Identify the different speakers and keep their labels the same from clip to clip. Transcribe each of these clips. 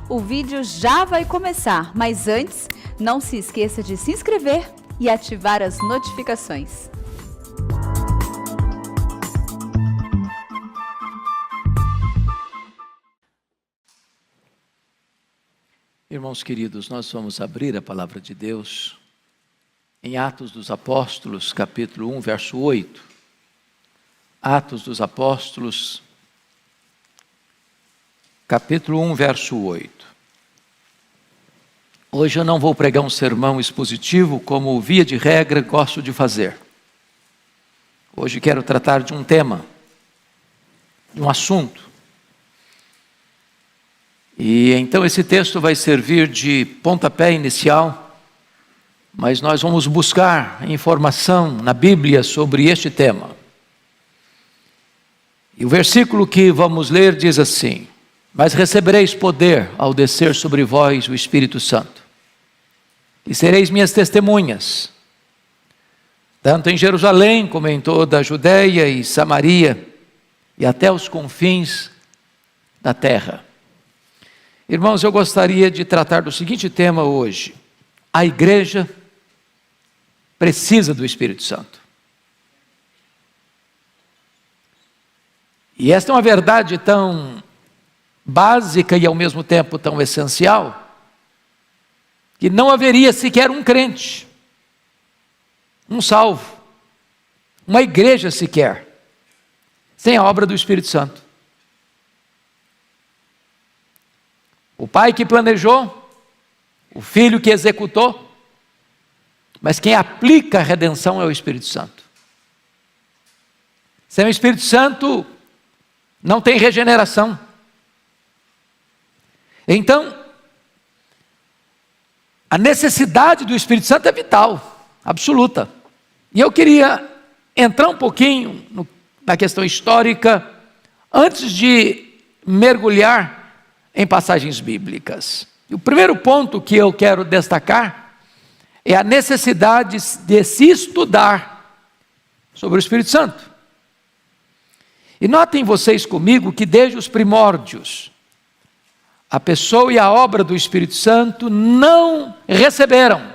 Speaker 1: O vídeo já vai começar, mas antes, não se esqueça de se inscrever e ativar as notificações.
Speaker 2: Irmãos queridos, nós vamos abrir a palavra de Deus em Atos dos Apóstolos, capítulo 1, verso 8. Atos dos Apóstolos, capítulo 1, verso 8. Hoje eu não vou pregar um sermão expositivo, como via de regra gosto de fazer. Hoje quero tratar de um tema, de um assunto. E então esse texto vai servir de pontapé inicial, mas nós vamos buscar informação na Bíblia sobre este tema. E o versículo que vamos ler diz assim: mas recebereis poder ao descer sobre vós o Espírito Santo, e sereis minhas testemunhas, tanto em Jerusalém como em toda a Judeia e Samaria, e até os confins da terra. Irmãos, eu gostaria de tratar do seguinte tema hoje: a igreja precisa do Espírito Santo. E esta é uma verdade tão básica e ao mesmo tempo tão essencial, que não haveria sequer um crente, um salvo, uma igreja sequer, sem a obra do Espírito Santo. O Pai que planejou, o Filho que executou, mas quem aplica a redenção é o Espírito Santo. Sem o Espírito Santo, não tem regeneração. Então, a necessidade do Espírito Santo é vital, absoluta. E eu queria entrar um pouquinho na questão histórica, antes de mergulhar em passagens bíblicas. E o primeiro ponto que eu quero destacar é a necessidade de se estudar sobre o Espírito Santo. E notem vocês comigo que desde os primórdios, a pessoa e a obra do Espírito Santo não receberam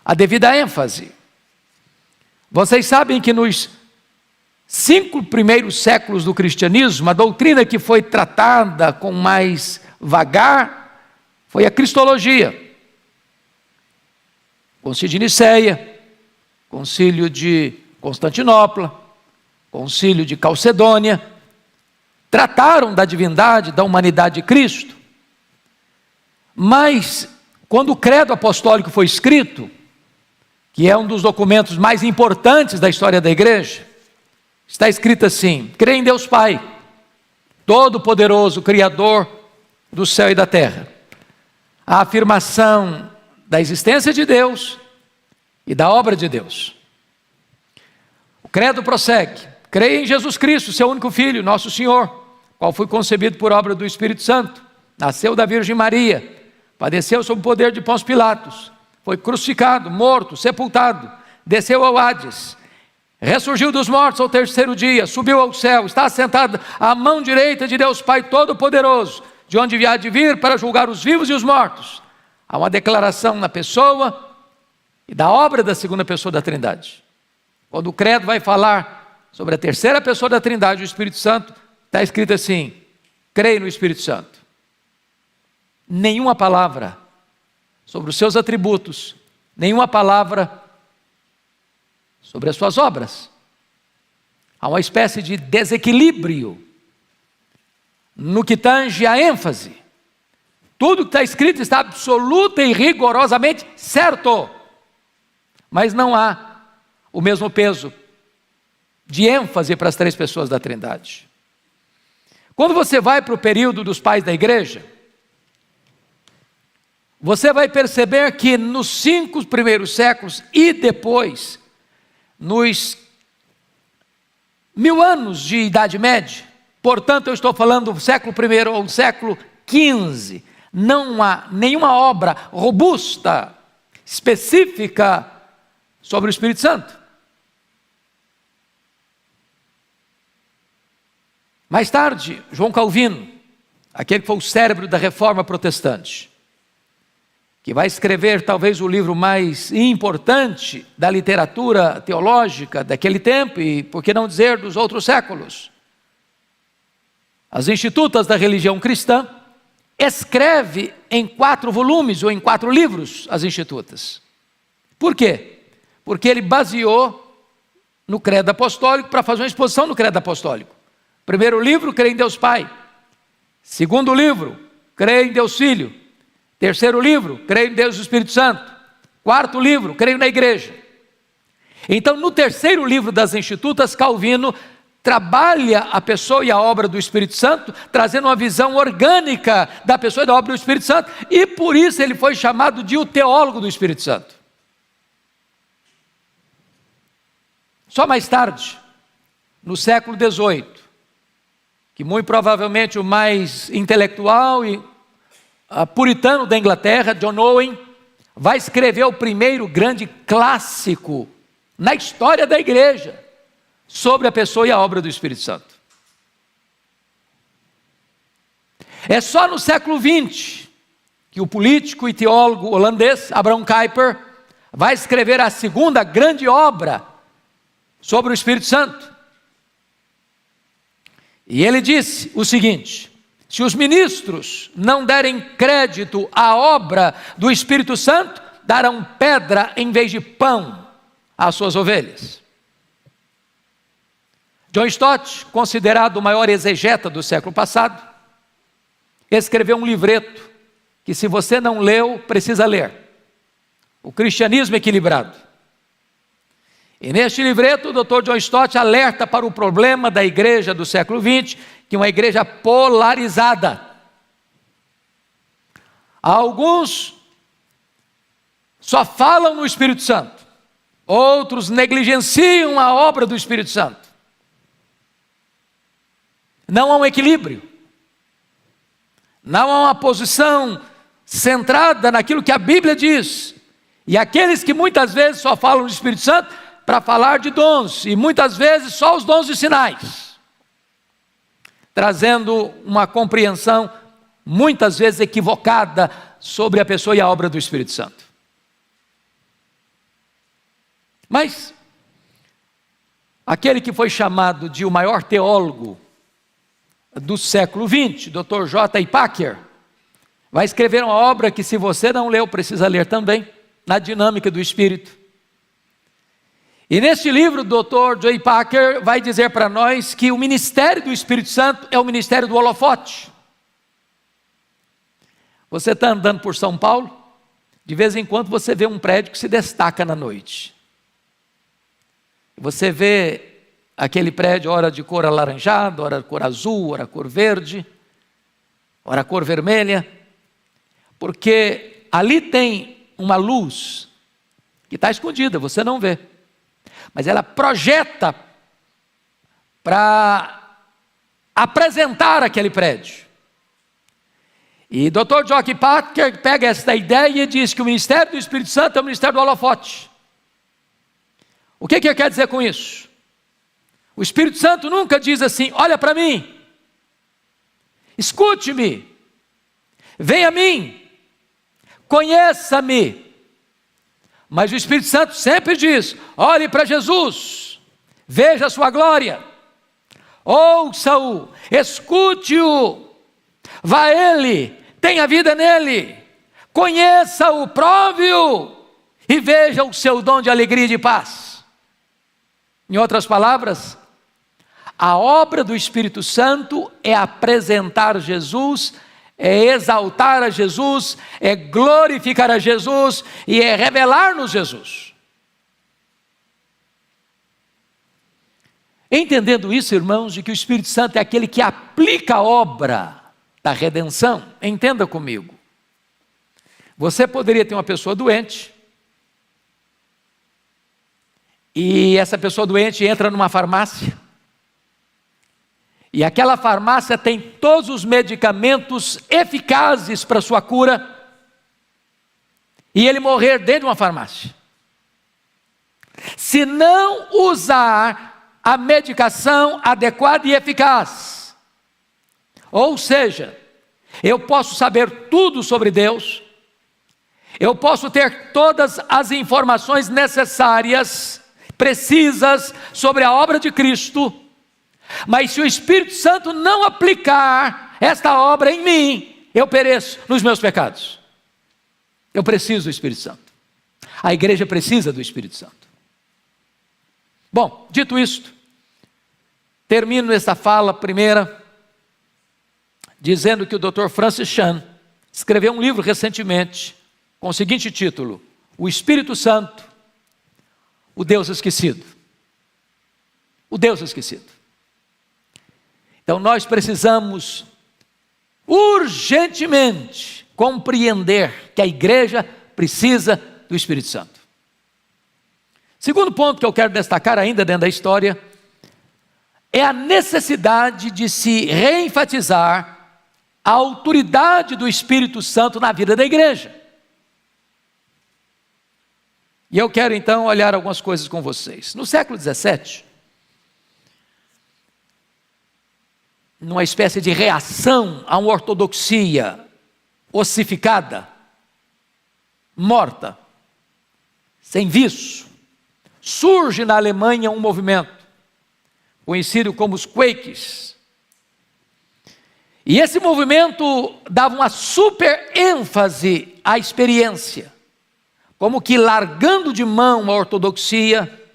Speaker 2: a devida ênfase. Vocês sabem que nos 5 primeiros séculos do cristianismo, a doutrina que foi tratada com mais vagar foi a cristologia. Concílio de Nicéia, Concílio de Constantinopla, Concílio de Calcedônia, trataram da divindade, da humanidade de Cristo. Mas, quando o credo apostólico foi escrito, que é um dos documentos mais importantes da história da igreja, está escrito assim: creio em Deus Pai, Todo-Poderoso, Criador do céu e da terra. A afirmação da existência de Deus e da obra de Deus. O credo prossegue: creio em Jesus Cristo, seu único Filho, nosso Senhor, qual foi concebido por obra do Espírito Santo, nasceu da Virgem Maria, padeceu sob o poder de Pôncio Pilatos, foi crucificado, morto, sepultado, desceu ao Hades, ressurgiu dos mortos ao 3º dia, subiu ao céu, está assentado à mão direita de Deus Pai Todo-Poderoso, de onde há de vir para julgar os vivos e os mortos. Há uma declaração na pessoa e da obra da segunda pessoa da Trindade. Quando o credo vai falar sobre a terceira pessoa da Trindade, o Espírito Santo, está escrito assim: creio no Espírito Santo. Nenhuma palavra sobre os seus atributos, nenhuma palavra sobre as suas obras. Há uma espécie de desequilíbrio no que tange a ênfase. Tudo que está escrito está absoluta e rigorosamente certo, mas não há o mesmo peso de ênfase para as 3 pessoas da Trindade. Quando você vai para o período dos pais da igreja, você vai perceber que nos 5 primeiros séculos e depois, nos 1000 anos de Idade Média, portanto eu estou falando do século I ou do século XV, não há nenhuma obra robusta, específica sobre o Espírito Santo. Mais tarde, João Calvino, aquele que foi o cérebro da Reforma Protestante, que vai escrever talvez o livro mais importante da literatura teológica daquele tempo e, por que não dizer, dos outros séculos. As Institutas da Religião Cristã, escreve em 4 volumes ou em 4 livros as Institutas. Por quê? Porque ele baseou no Credo Apostólico para fazer uma exposição no Credo Apostólico. Primeiro livro, crê em Deus Pai. Segundo livro, crê em Deus Filho. Terceiro livro, creio em Deus e Espírito Santo. Quarto livro, creio na igreja. Então, no terceiro livro das Institutas, Calvino trabalha a pessoa e a obra do Espírito Santo, trazendo uma visão orgânica da pessoa e da obra do Espírito Santo, e por isso ele foi chamado de o teólogo do Espírito Santo. Só mais tarde, no século XVIII, que muito provavelmente o mais intelectual e puritano da Inglaterra, John Owen, vai escrever o primeiro grande clássico na história da igreja sobre a pessoa e a obra do Espírito Santo. É só no século XX que o político e teólogo holandês Abraham Kuyper vai escrever a segunda grande obra sobre o Espírito Santo. E ele disse o seguinte: se os ministros não derem crédito à obra do Espírito Santo, darão pedra em vez de pão às suas ovelhas. John Stott, considerado o maior exegeta do século passado, escreveu um livreto que, se você não leu, precisa ler: O Cristianismo Equilibrado. E neste livreto, o Dr. John Stott alerta para o problema da igreja do século XX, que é uma igreja polarizada. Alguns só falam no Espírito Santo, outros negligenciam a obra do Espírito Santo. Não há um equilíbrio, não há uma posição centrada naquilo que a Bíblia diz. E aqueles que muitas vezes só falam do Espírito Santo para falar de dons, e muitas vezes só os dons e sinais, trazendo uma compreensão muitas vezes equivocada sobre a pessoa e a obra do Espírito Santo. Mas aquele que foi chamado de o maior teólogo do século XX, Dr. J. Packer, vai escrever uma obra que, se você não leu, precisa ler também, Na Dinâmica do Espírito. E neste livro, o Dr. J. Packer vai dizer para nós que o ministério do Espírito Santo é o ministério do holofote. Você está andando por São Paulo, de vez em quando você vê um prédio que se destaca na noite. Você vê aquele prédio, ora de cor alaranjada, ora cor azul, ora cor verde, ora cor vermelha, porque ali tem uma luz que está escondida, você não vê, mas ela projeta para apresentar aquele prédio. E Dr. J. Packer pega esta ideia e diz que o ministério do Espírito Santo é o ministério do holofote. O que ele quer dizer com isso? O Espírito Santo nunca diz assim: olha para mim, escute-me, venha a mim, conheça-me. Mas o Espírito Santo sempre diz: olhe para Jesus, veja a sua glória, ouça-o, escute-o, vá a Ele, tenha vida nele, conheça-o, prove-o e veja o seu dom de alegria e de paz. Em outras palavras, a obra do Espírito Santo é apresentar Jesus, é exaltar a Jesus, é glorificar a Jesus e é revelar-nos Jesus. Entendendo isso, irmãos, de que o Espírito Santo é aquele que aplica a obra da redenção, entenda comigo. Você poderia ter uma pessoa doente, e essa pessoa doente entra numa farmácia, e aquela farmácia tem todos os medicamentos eficazes para sua cura, e ele morrer dentro de uma farmácia. Se não usar a medicação adequada e eficaz, ou seja, eu posso saber tudo sobre Deus, eu posso ter todas as informações necessárias, precisas, sobre a obra de Cristo, mas se o Espírito Santo não aplicar esta obra em mim, eu pereço nos meus pecados. Eu preciso do Espírito Santo. A igreja precisa do Espírito Santo. Bom, dito isto, termino esta fala primeira dizendo que o Dr. Francis Chan escreveu um livro recentemente com o seguinte título: O Espírito Santo, o Deus esquecido. O Deus esquecido. Então nós precisamos urgentemente compreender que a igreja precisa do Espírito Santo. Segundo ponto que eu quero destacar ainda dentro da história é a necessidade de se reenfatizar a autoridade do Espírito Santo na vida da igreja. E eu quero então olhar algumas coisas com vocês. No século XVII, numa espécie de reação a uma ortodoxia ossificada, morta, sem viço, surge na Alemanha um movimento conhecido como os Quakers. E esse movimento dava uma super ênfase à experiência, como que largando de mão a ortodoxia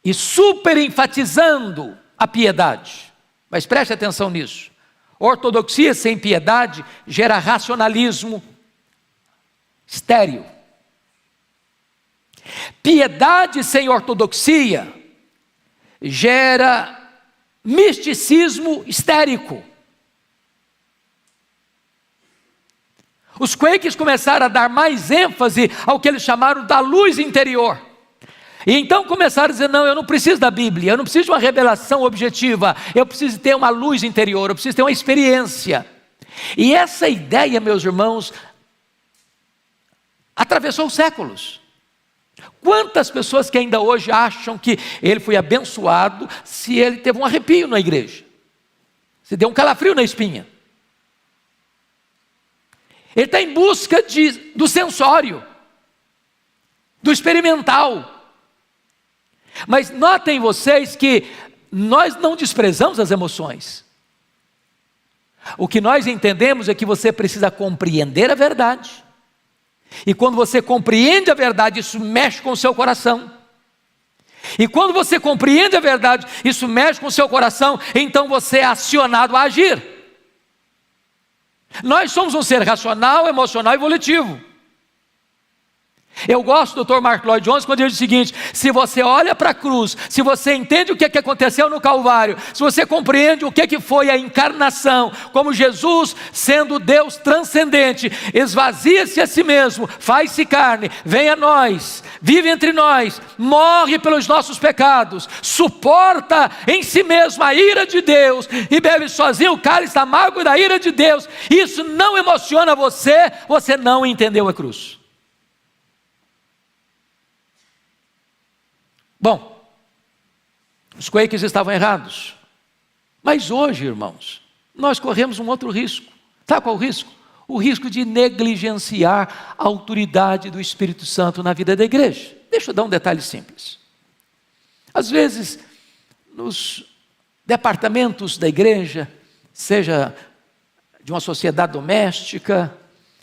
Speaker 2: e super enfatizando a piedade. Mas preste atenção nisso. Ortodoxia sem piedade gera racionalismo estéril. Piedade sem ortodoxia gera misticismo histérico. Os Quakers começaram a dar mais ênfase ao que eles chamaram da luz interior. E então começaram a dizer: não, eu não preciso da Bíblia, eu não preciso de uma revelação objetiva, eu preciso ter uma luz interior, eu preciso ter uma experiência. E essa ideia, meus irmãos, atravessou os séculos. Quantas pessoas que ainda hoje acham que ele foi abençoado se ele teve um arrepio na igreja, se deu um calafrio na espinha. Ele está em busca do sensório, do experimental. Mas notem vocês que nós não desprezamos as emoções. O que nós entendemos é que você precisa compreender a verdade. E quando você compreende a verdade, isso mexe com o seu coração. E quando você compreende a verdade, isso mexe com o seu coração, então você é acionado a agir. Nós somos um ser racional, emocional e volitivo. Eu gosto do Dr. Mark Lloyd Jones quando ele diz o seguinte: se você olha para a cruz, se você entende o que aconteceu no Calvário, se você compreende o que foi a encarnação, como Jesus, sendo Deus transcendente, esvazia-se a si mesmo, faz-se carne, vem a nós, vive entre nós, morre pelos nossos pecados, suporta em si mesmo a ira de Deus e bebe sozinho o cálice amargo da ira de Deus, isso não emociona você, você não entendeu a cruz. Bom, os Quakers estavam errados, mas hoje, irmãos, nós corremos um outro risco. Sabe qual o risco? O risco de negligenciar a autoridade do Espírito Santo na vida da igreja. Deixa eu dar um detalhe simples. Às vezes, nos departamentos da igreja, seja de uma sociedade doméstica,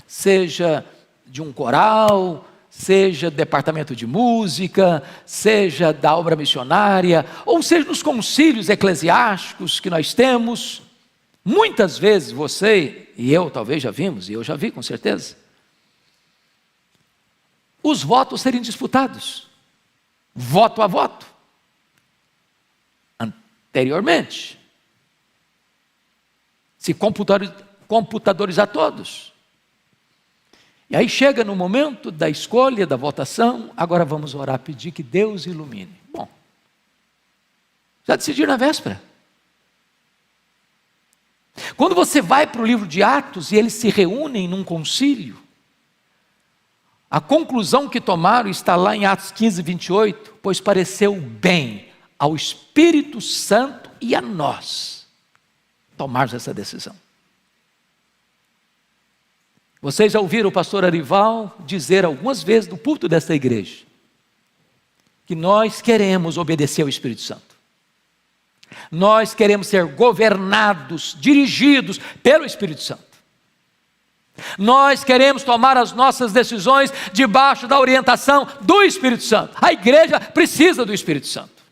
Speaker 2: seja de um coral, seja do departamento de música, seja da obra missionária, ou seja nos concílios eclesiásticos que nós temos, muitas vezes você e eu talvez já vimos, e eu já vi com certeza, os votos serem disputados, voto a voto, anteriormente, se computadorizar todos. E aí chega no momento da escolha, da votação, agora vamos orar, pedir que Deus ilumine. Bom, já decidiram na véspera. Quando você vai para o livro de Atos e eles se reúnem num concílio, a conclusão que tomaram está lá em Atos 15, 28, pois pareceu bem ao Espírito Santo e a nós tomarmos essa decisão. Vocês já ouviram o pastor Arival dizer algumas vezes no púlpito desta igreja que nós queremos obedecer ao Espírito Santo. Nós queremos ser governados, dirigidos pelo Espírito Santo. Nós queremos tomar as nossas decisões debaixo da orientação do Espírito Santo. A igreja precisa do Espírito Santo.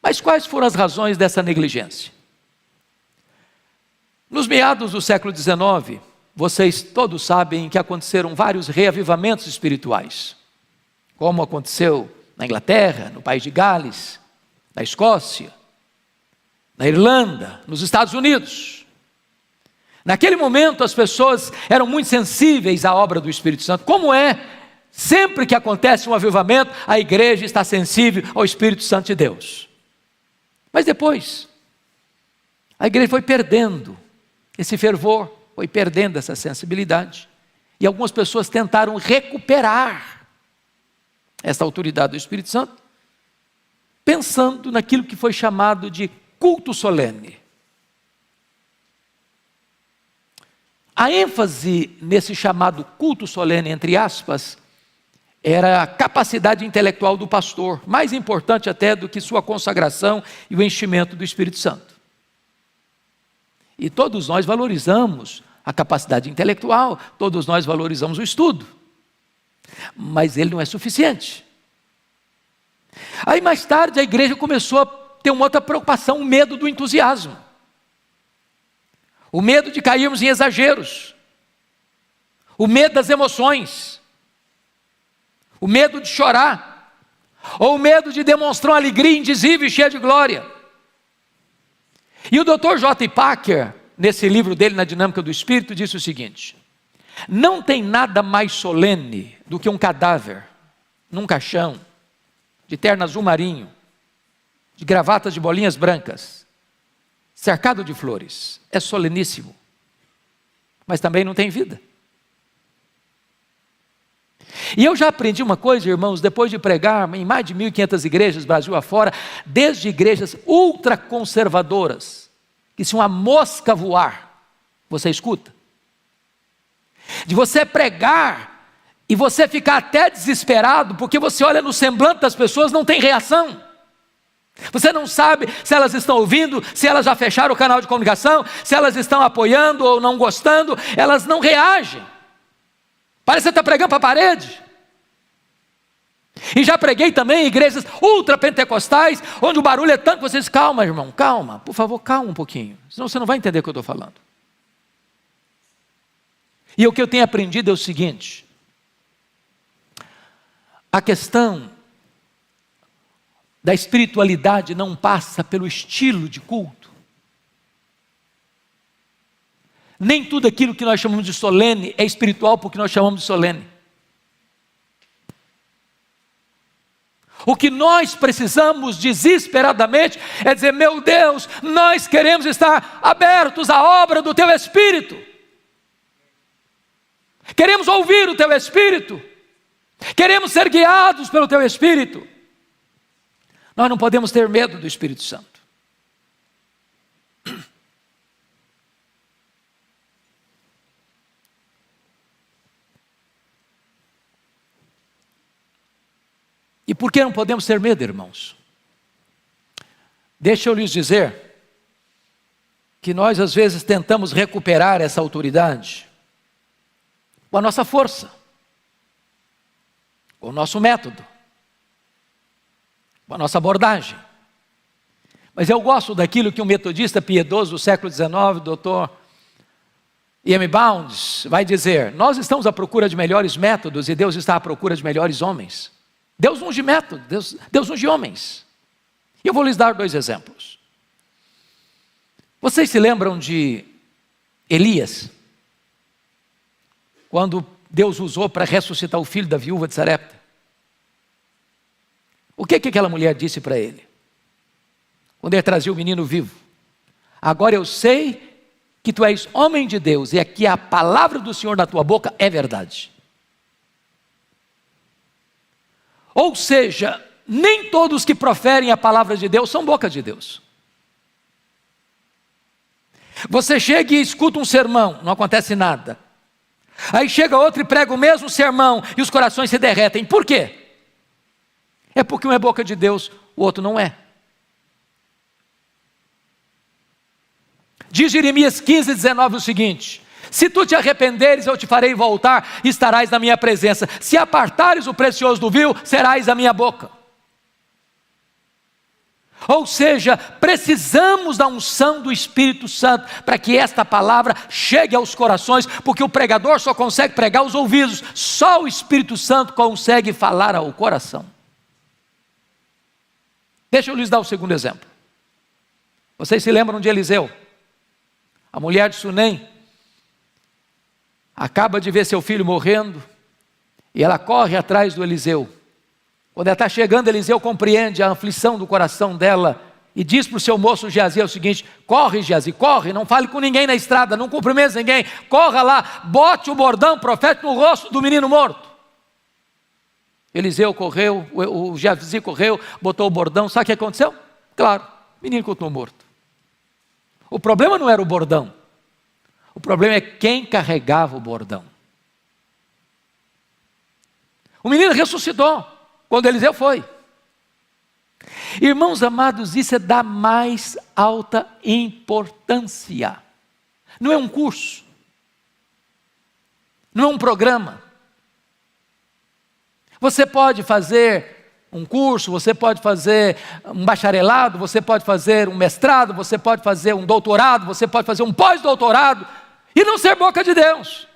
Speaker 2: Mas quais foram as razões dessa negligência? Nos meados do século XIX, vocês todos sabem que aconteceram vários reavivamentos espirituais, como aconteceu na Inglaterra, no país de Gales, na Escócia, na Irlanda, nos Estados Unidos. Naquele momento as pessoas eram muito sensíveis à obra do Espírito Santo. Como é, sempre que acontece um avivamento, a igreja está sensível ao Espírito Santo de Deus. Mas depois, a igreja foi perdendo esse fervor, foi perdendo essa sensibilidade. E algumas pessoas tentaram recuperar essa autoridade do Espírito Santo, pensando naquilo que foi chamado de culto solene. A ênfase nesse chamado culto solene, entre aspas, era a capacidade intelectual do pastor, mais importante até do que sua consagração e o enchimento do Espírito Santo. E todos nós valorizamos a capacidade intelectual, todos nós valorizamos o estudo, mas ele não é suficiente. Aí mais tarde a igreja começou a ter uma outra preocupação, o medo do entusiasmo, o medo de cairmos em exageros, o medo das emoções, o medo de chorar, ou o medo de demonstrar uma alegria indizível e cheia de glória. E o Dr. J. Packer, nesse livro dele, Na Dinâmica do Espírito, disse o seguinte: não tem nada mais solene do que um cadáver num caixão, de terno azul marinho, de gravatas de bolinhas brancas, cercado de flores. É soleníssimo, mas também não tem vida. E eu já aprendi uma coisa, irmãos, depois de pregar em mais de 1.500 igrejas, Brasil afora, desde igrejas ultraconservadoras, que se uma mosca voar, você escuta. De você pregar e você ficar até desesperado, porque você olha no semblante das pessoas, não tem reação. Você não sabe se elas estão ouvindo, se elas já fecharam o canal de comunicação, se elas estão apoiando ou não gostando, elas não reagem. Parece que você está pregando para a parede. E já preguei também em igrejas ultrapentecostais, onde o barulho é tanto que vocês, calma irmão, calma, por favor, calma um pouquinho, senão você não vai entender o que eu estou falando. E o que eu tenho aprendido é o seguinte: a questão da espiritualidade não passa pelo estilo de culto. Nem tudo aquilo que nós chamamos de solene é espiritual porque nós chamamos de solene. O que nós precisamos desesperadamente é dizer: meu Deus, nós queremos estar abertos à obra do Teu Espírito. Queremos ouvir o Teu Espírito. Queremos ser guiados pelo Teu Espírito. Nós não podemos ter medo do Espírito Santo. E por que não podemos ter medo, irmãos? Deixa eu lhes dizer que nós às vezes tentamos recuperar essa autoridade com a nossa força, com o nosso método, com a nossa abordagem. Mas eu gosto daquilo que um metodista piedoso do século XIX, Dr. E.M. Bounds, vai dizer: nós estamos à procura de melhores métodos e Deus está à procura de melhores homens. Deus unge método, Deus unge homens. E eu vou lhes dar 2 exemplos. Vocês se lembram de Elias? Quando Deus usou para ressuscitar o filho da viúva de Sarepta. O que aquela mulher disse para ele? Quando ele trazia o menino vivo: agora eu sei que tu és homem de Deus e que a palavra do Senhor na tua boca é verdade. Ou seja, nem todos que proferem a palavra de Deus são boca de Deus. Você chega e escuta um sermão, não acontece nada. Aí chega outro e prega o mesmo sermão e os corações se derretem. Por quê? É porque um é boca de Deus, o outro não é. Diz Jeremias 15:19 o seguinte: se tu te arrependeres, eu te farei voltar e estarás na minha presença. Se apartares o precioso do vil, serás a minha boca. Ou seja, precisamos da unção do Espírito Santo para que esta palavra chegue aos corações, porque o pregador só consegue pregar os ouvidos, só o Espírito Santo consegue falar ao coração. Deixa eu lhes dar o segundo exemplo. Vocês se lembram de Eliseu? A mulher de Sunem acaba de ver seu filho morrendo e ela corre atrás do Eliseu. Quando ela está chegando, Eliseu compreende a aflição do coração dela e diz para o seu moço Geazi o seguinte: corre, Geazi, corre, não fale com ninguém na estrada, não cumprimentes ninguém, corra lá, bote o bordão profético no rosto do menino morto. Eliseu correu, o Geazi correu, botou o bordão, sabe o que aconteceu? Claro, o menino continuou morto. O problema não era o bordão, o problema é quem carregava o bordão. O menino ressuscitou quando Eliseu foi. Irmãos amados, isso é da mais alta importância. Não é um curso, não é um programa. Você pode fazer um curso, você pode fazer um bacharelado, você pode fazer um mestrado, você pode fazer um doutorado, você pode fazer um pós-doutorado e não ser boca de Deus.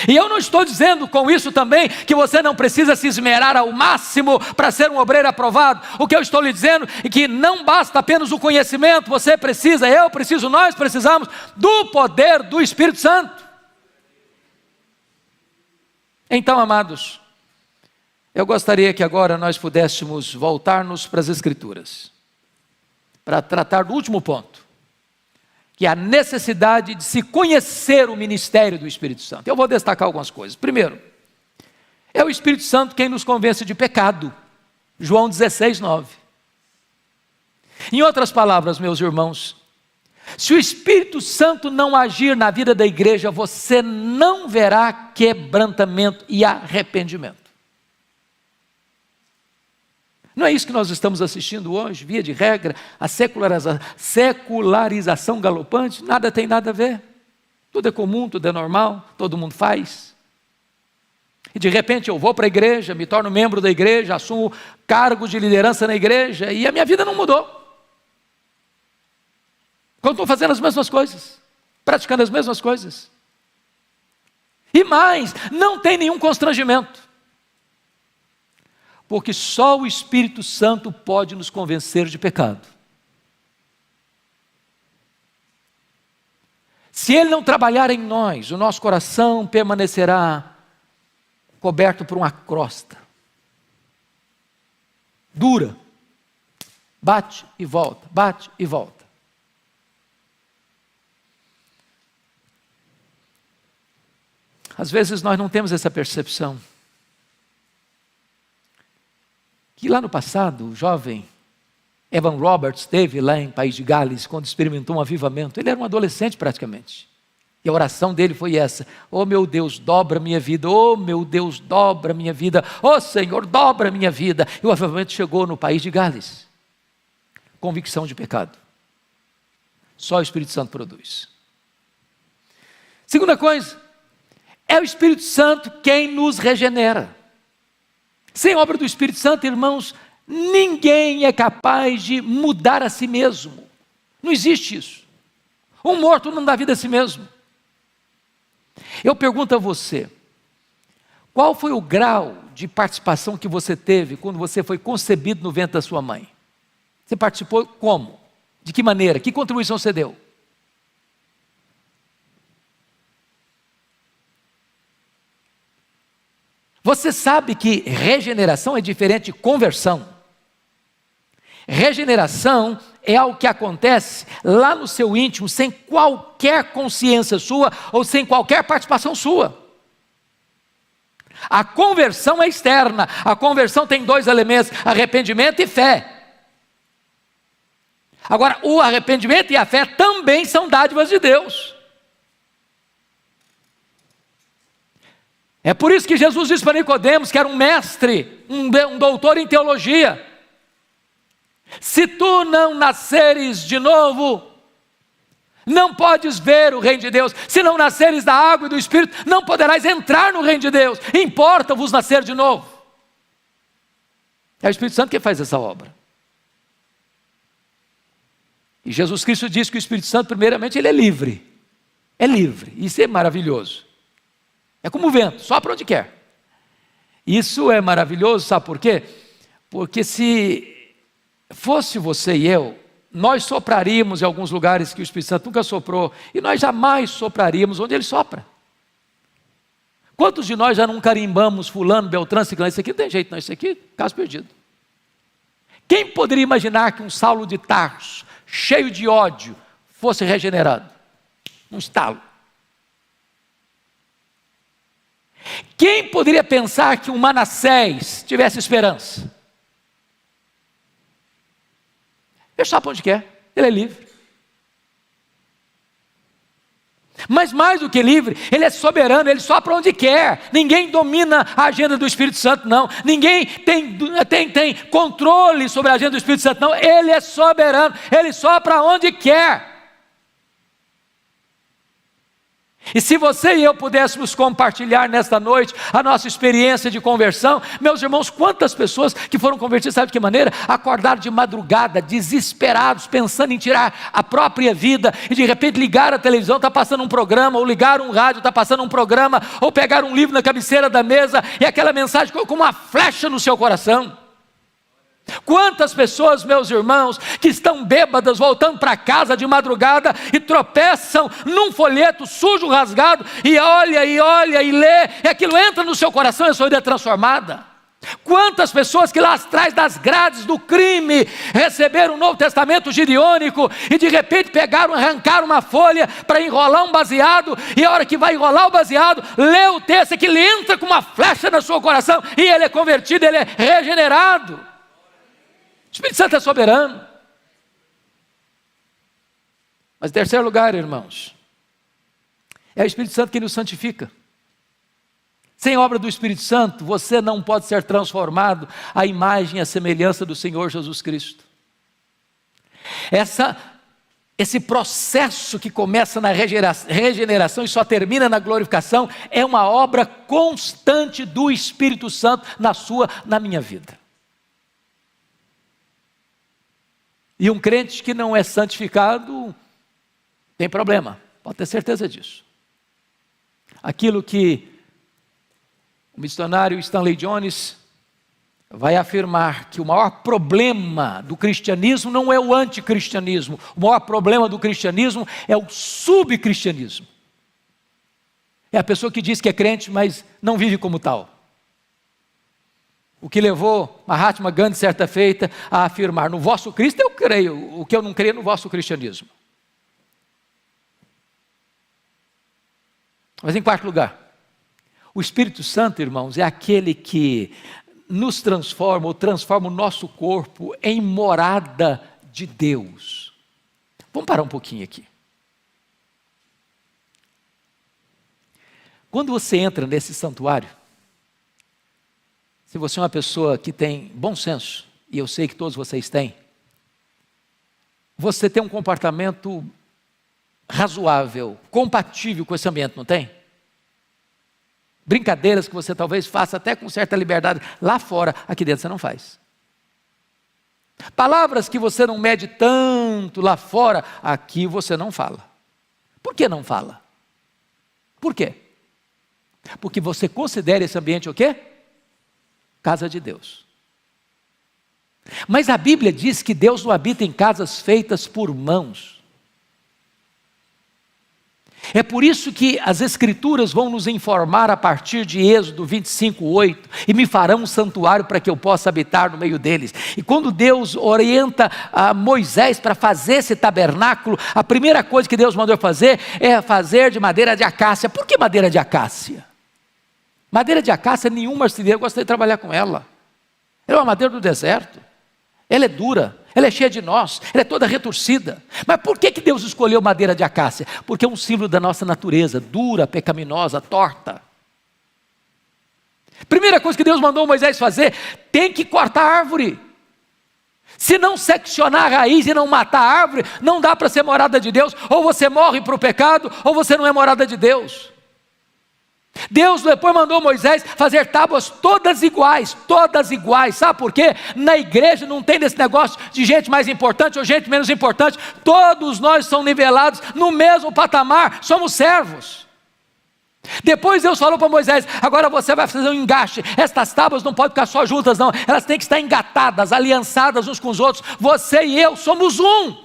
Speaker 2: E eu não estou dizendo com isso também que você não precisa se esmerar ao máximo para ser um obreiro aprovado. O que eu estou lhe dizendo é que não basta apenas o conhecimento, você precisa, eu preciso, nós precisamos do poder do Espírito Santo. Então, amados, eu gostaria que agora nós pudéssemos voltar-nos para as Escrituras, para tratar do último ponto, que é a necessidade de se conhecer o ministério do Espírito Santo. Eu vou destacar algumas coisas. Primeiro, é o Espírito Santo quem nos convence de pecado. João 16:9. Em outras palavras, meus irmãos, se o Espírito Santo não agir na vida da igreja, você não verá quebrantamento e arrependimento. Não é isso que nós estamos assistindo hoje, via de regra, a secularização galopante? Nada tem nada a ver. Tudo é comum, tudo é normal, todo mundo faz. E de repente eu vou para a igreja, me torno membro da igreja, assumo cargo de liderança na igreja e a minha vida não mudou. Continuo fazendo as mesmas coisas, praticando as mesmas coisas. E mais, não tem nenhum constrangimento. Porque só o Espírito Santo pode nos convencer de pecado. Se Ele não trabalhar em nós, o nosso coração permanecerá coberto por uma crosta dura, bate e volta, bate e volta. Às vezes nós não temos essa percepção. Que lá no passado, o jovem Evan Roberts teve lá em País de Gales, quando experimentou um avivamento. Ele era um adolescente praticamente. E a oração dele foi essa: oh meu Deus, dobra a minha vida, oh meu Deus, dobra a minha vida, oh Senhor, dobra a minha vida. E o avivamento chegou no País de Gales. Convicção de pecado. Só o Espírito Santo produz. Segunda coisa, é o Espírito Santo quem nos regenera. Sem obra do Espírito Santo, irmãos, ninguém é capaz de mudar a si mesmo. Não existe isso. Um morto não dá vida a si mesmo. Eu pergunto a você, qual foi o grau de participação que você teve quando você foi concebido no ventre da sua mãe? Você participou como? De que maneira? Que contribuição você deu? Você sabe que regeneração é diferente de conversão. Regeneração é algo que acontece lá no seu íntimo, sem qualquer consciência sua ou sem qualquer participação sua. A conversão é externa. A conversão tem dois elementos: arrependimento e fé. Agora, o arrependimento e a fé também são dádivas de Deus. É por isso que Jesus disse para Nicodemos, que era um mestre, um doutor em teologia: se tu não nasceres de novo, não podes ver o reino de Deus. Se não nasceres da água e do Espírito, não poderás entrar no reino de Deus. Importa-vos nascer de novo. É o Espírito Santo que faz essa obra. E Jesus Cristo diz que o Espírito Santo, primeiramente, ele é livre. É livre. Isso é maravilhoso. É como o vento, sopra onde quer. Isso é maravilhoso, sabe por quê? Porque se fosse você e eu, nós sopraríamos em alguns lugares que o Espírito Santo nunca soprou, e nós jamais sopraríamos onde ele sopra. Quantos de nós já não carimbamos fulano, beltrano, ciclano? Isso aqui não tem jeito não, isso aqui, caso perdido. Quem poderia imaginar que um Saulo de Tarso, cheio de ódio, fosse regenerado? Um estalo. Quem poderia pensar que um Manassés tivesse esperança? Ele sabe onde quer, ele é livre. Mas mais do que livre, ele é soberano, ele sopra onde quer. Ninguém domina a agenda do Espírito Santo, não. Ninguém tem controle sobre a agenda do Espírito Santo, não. Ele é soberano, ele sopra onde quer. E se você e eu pudéssemos compartilhar nesta noite a nossa experiência de conversão, meus irmãos, quantas pessoas que foram convertidas, sabe de que maneira? Acordaram de madrugada, desesperados, pensando em tirar a própria vida, e de repente ligaram a televisão, está passando um programa, ou ligaram um rádio, está passando um programa, ou pegaram um livro na cabeceira da mesa, e aquela mensagem ficou como uma flecha no seu coração. Quantas pessoas, meus irmãos, que estão bêbadas, voltando para casa de madrugada e tropeçam num folheto sujo, rasgado, e olha, e lê, e aquilo entra no seu coração e a sua vida é transformada. Quantas pessoas que lá atrás das grades do crime receberam o Novo Testamento gideônico e de repente pegaram, arrancaram uma folha para enrolar um baseado, e a hora que vai enrolar o baseado, lê o texto, é que ele entra com uma flecha no seu coração e ele é convertido, ele é regenerado. O Espírito Santo é soberano. Mas em terceiro lugar, irmãos, é o Espírito Santo que nos santifica. Sem obra do Espírito Santo, você não pode ser transformado à imagem e à semelhança do Senhor Jesus Cristo. Esse processo que começa na regeneração e só termina na glorificação, é uma obra constante do Espírito Santo na minha vida. E um crente que não é santificado tem problema, pode ter certeza disso. Aquilo que o missionário Stanley Jones vai afirmar, que o maior problema do cristianismo não é o anticristianismo, o maior problema do cristianismo é o subcristianismo. É a pessoa que diz que é crente, mas não vive como tal. O que levou Mahatma Gandhi, certa feita, a afirmar: no vosso Cristo eu creio, o que eu não creio no vosso cristianismo. Mas em quarto lugar, o Espírito Santo, irmãos, é aquele que nos transforma, ou transforma o nosso corpo em morada de Deus. Vamos parar um pouquinho aqui. Quando você entra nesse santuário, se você é uma pessoa que tem bom senso, e eu sei que todos vocês têm, você tem um comportamento razoável, compatível com esse ambiente, não tem? Brincadeiras que você talvez faça até com certa liberdade lá fora, aqui dentro você não faz. Palavras que você não mede tanto lá fora, aqui você não fala. Por que não fala? Por quê? Porque você considera esse ambiente o quê? Casa de Deus. Mas a Bíblia diz que Deus não habita em casas feitas por mãos. É por isso que as Escrituras vão nos informar a partir de Êxodo 25:8, e me farão um santuário para que eu possa habitar no meio deles. E quando Deus orienta a Moisés para fazer esse tabernáculo, a primeira coisa que Deus mandou fazer é fazer de madeira de acácia. Por que madeira de acácia? Madeira de acácia, nenhum marceneiro gostaria de trabalhar com ela. Ela é uma madeira do deserto. Ela é dura, ela é cheia de nós, ela é toda retorcida. Mas por que Deus escolheu madeira de acácia? Porque é um símbolo da nossa natureza, dura, pecaminosa, torta. Primeira coisa que Deus mandou Moisés fazer, tem que cortar a árvore. Se não seccionar a raiz e não matar a árvore, não dá para ser morada de Deus. Ou você morre para o pecado, ou você não é morada de Deus. Deus depois mandou Moisés fazer tábuas todas iguais, sabe por quê? Na igreja não tem desse negócio de gente mais importante ou gente menos importante, todos nós somos nivelados no mesmo patamar, somos servos. Depois Deus falou para Moisés, agora você vai fazer um engaste, estas tábuas não podem ficar só juntas não, elas têm que estar engatadas, aliançadas uns com os outros, você e eu somos um.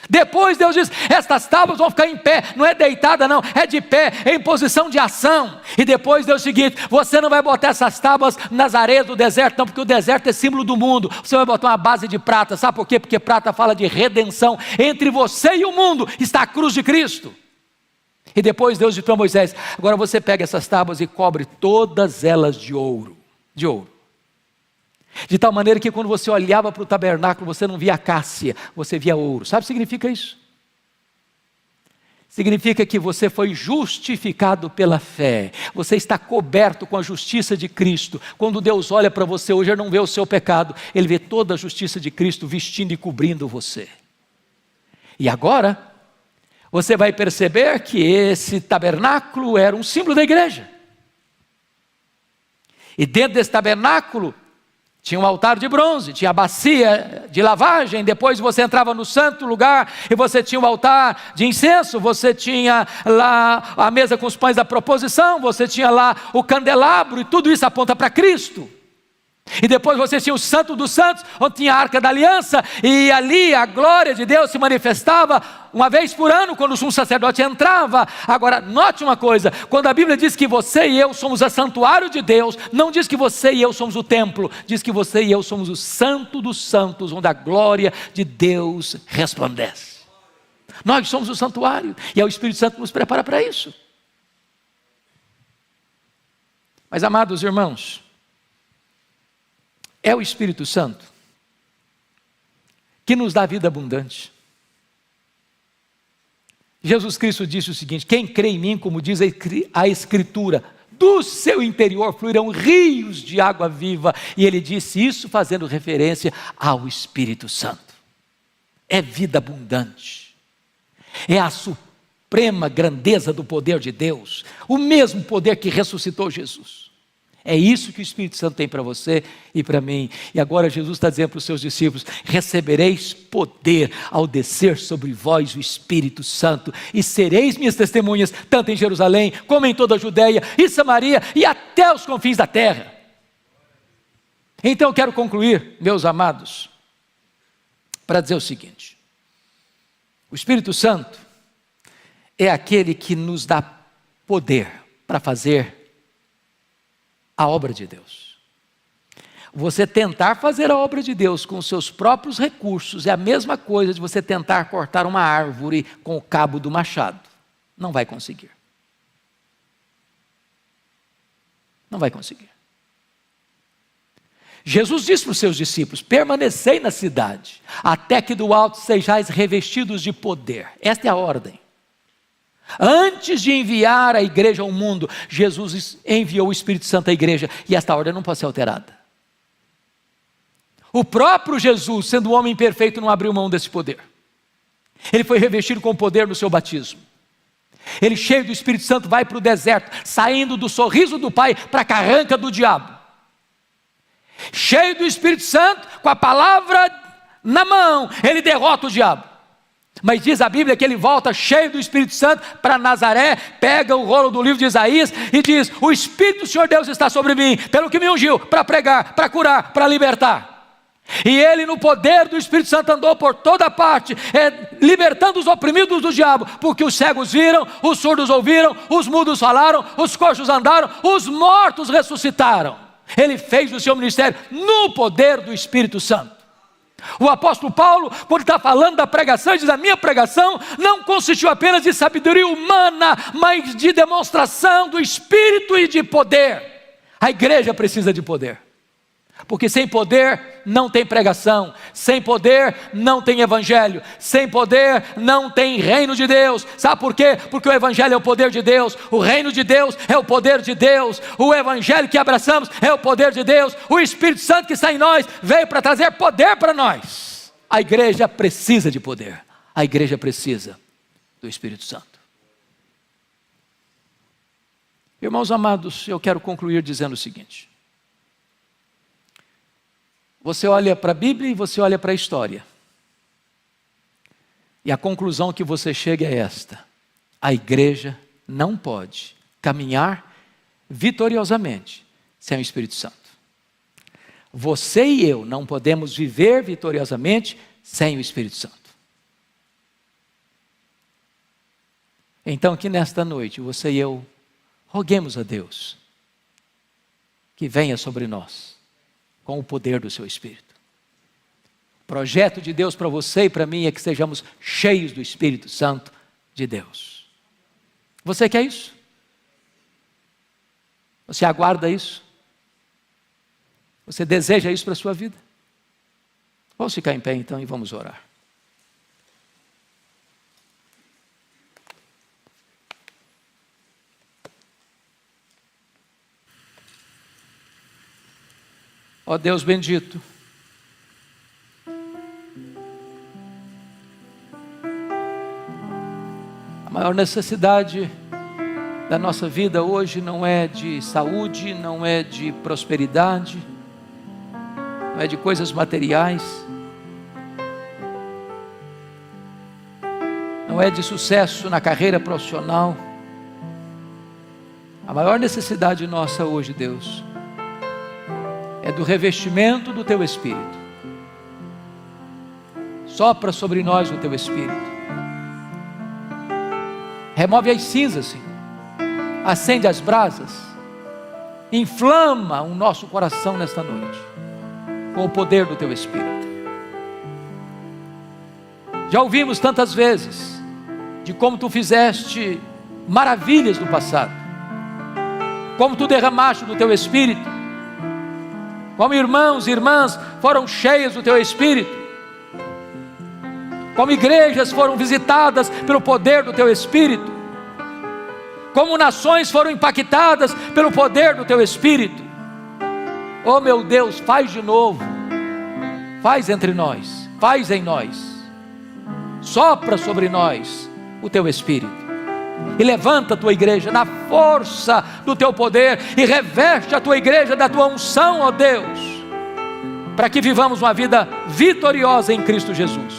Speaker 2: Depois Deus diz, estas tábuas vão ficar em pé, não é deitada não, é de pé, é em posição de ação. E depois Deus diz o seguinte, você não vai botar essas tábuas nas areias do deserto não, porque o deserto é símbolo do mundo, você vai botar uma base de prata, sabe por quê? Porque prata fala de redenção, entre você e o mundo está a cruz de Cristo. E depois Deus disse para Moisés, agora você pega essas tábuas e cobre todas elas de ouro, de tal maneira que quando você olhava para o tabernáculo, você não via acácia, você via ouro. Sabe o que significa isso? Significa que você foi justificado pela fé, você está coberto com a justiça de Cristo. Quando Deus olha para você hoje, Ele não vê o seu pecado, Ele vê toda a justiça de Cristo vestindo e cobrindo você. E agora, você vai perceber que esse tabernáculo era um símbolo da igreja. E dentro desse tabernáculo, tinha um altar de bronze, tinha a bacia de lavagem, depois você entrava no santo lugar e você tinha o altar de incenso, você tinha lá a mesa com os pães da proposição, você tinha lá o candelabro e tudo isso aponta para Cristo. E depois você tinha o Santo dos Santos, onde tinha a Arca da Aliança, e ali a glória de Deus se manifestava uma vez por ano, quando o sumo sacerdote entrava. Agora, note uma coisa, quando a Bíblia diz que você e eu somos o santuário de Deus, não diz que você e eu somos o templo, diz que você e eu somos o Santo dos Santos, onde a glória de Deus resplandece. Nós somos o santuário, e é o Espírito Santo que nos prepara para isso. Mas, amados irmãos, é o Espírito Santo que nos dá vida abundante. Jesus Cristo disse o seguinte, quem crê em mim, como diz a Escritura, do seu interior fluirão rios de água viva. E ele disse isso fazendo referência ao Espírito Santo. É vida abundante, é a suprema grandeza do poder de Deus, o mesmo poder que ressuscitou Jesus. É isso que o Espírito Santo tem para você e para mim. E agora Jesus está dizendo para os seus discípulos, recebereis poder ao descer sobre vós o Espírito Santo, e sereis minhas testemunhas, tanto em Jerusalém, como em toda a Judeia e Samaria, e até os confins da terra. Então eu quero concluir, meus amados, para dizer o seguinte, o Espírito Santo é aquele que nos dá poder para fazer a obra de Deus. Você tentar fazer a obra de Deus com os seus próprios recursos é a mesma coisa de você tentar cortar uma árvore com o cabo do machado. Não vai conseguir. Não vai conseguir. Jesus disse para os seus discípulos, permanecei na cidade, até que do alto sejais revestidos de poder. Esta é a ordem. Antes de enviar a igreja ao mundo, Jesus enviou o Espírito Santo à igreja, e esta ordem não pode ser alterada. O próprio Jesus, sendo um homem perfeito, não abriu mão desse poder. Ele foi revestido com o poder do seu batismo. Ele, cheio do Espírito Santo, vai para o deserto, saindo do sorriso do Pai para a carranca do diabo. Cheio do Espírito Santo, com a palavra na mão, ele derrota o diabo. Mas diz a Bíblia que ele volta cheio do Espírito Santo para Nazaré, pega o rolo do livro de Isaías e diz, o Espírito do Senhor Deus está sobre mim, pelo que me ungiu, para pregar, para curar, para libertar. E ele no poder do Espírito Santo andou por toda parte, libertando os oprimidos do diabo, porque os cegos viram, os surdos ouviram, os mudos falaram, os coxos andaram, os mortos ressuscitaram. Ele fez o seu ministério no poder do Espírito Santo. O apóstolo Paulo, quando está falando da pregação, ele diz, a minha pregação não consistiu apenas de sabedoria humana, mas de demonstração do Espírito e de poder. A igreja precisa de poder. Porque sem poder não tem pregação, sem poder não tem evangelho, sem poder não tem reino de Deus. Sabe por quê? Porque o evangelho é o poder de Deus, o reino de Deus é o poder de Deus, o evangelho que abraçamos é o poder de Deus, o Espírito Santo que está em nós veio para trazer poder para nós. A igreja precisa de poder, a igreja precisa do Espírito Santo. Irmãos amados, eu quero concluir dizendo o seguinte: você olha para a Bíblia e você olha para a história, e a conclusão que você chega é esta: a igreja não pode caminhar vitoriosamente sem o Espírito Santo. Você e eu não podemos viver vitoriosamente sem o Espírito Santo. Então que nesta noite você e eu roguemos a Deus que venha sobre nós com o poder do seu Espírito. O projeto de Deus para você e para mim é que sejamos cheios do Espírito Santo de Deus. Você quer isso? Você aguarda isso? Você deseja isso para a sua vida? Vamos ficar em pé então e vamos orar. Ó Deus bendito, a maior necessidade da nossa vida hoje não é de saúde, não é de prosperidade, não é de coisas materiais, não é de sucesso na carreira profissional. A maior necessidade nossa hoje, Deus, é do revestimento do Teu Espírito. Sopra sobre nós o Teu Espírito. Remove as cinzas, Senhor. Acende as brasas. Inflama o nosso coração nesta noite com o poder do Teu Espírito. Já ouvimos tantas vezes de como Tu fizeste maravilhas no passado, como Tu derramaste do Teu Espírito, como irmãos e irmãs foram cheias do Teu Espírito, como igrejas foram visitadas pelo poder do Teu Espírito, como nações foram impactadas pelo poder do Teu Espírito. Oh meu Deus, faz de novo, faz entre nós, faz em nós, sopra sobre nós o Teu Espírito. E levanta a Tua igreja na força do Teu poder, e reveste a Tua igreja da Tua unção, ó Deus, para que vivamos uma vida vitoriosa em Cristo Jesus,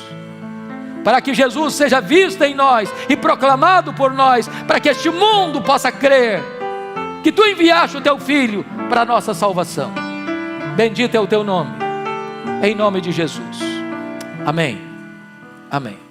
Speaker 2: para que Jesus seja visto em nós e proclamado por nós, para que este mundo possa crer que Tu enviaste o Teu Filho para a nossa salvação. Bendito é o Teu nome, em nome de Jesus. Amém. Amém.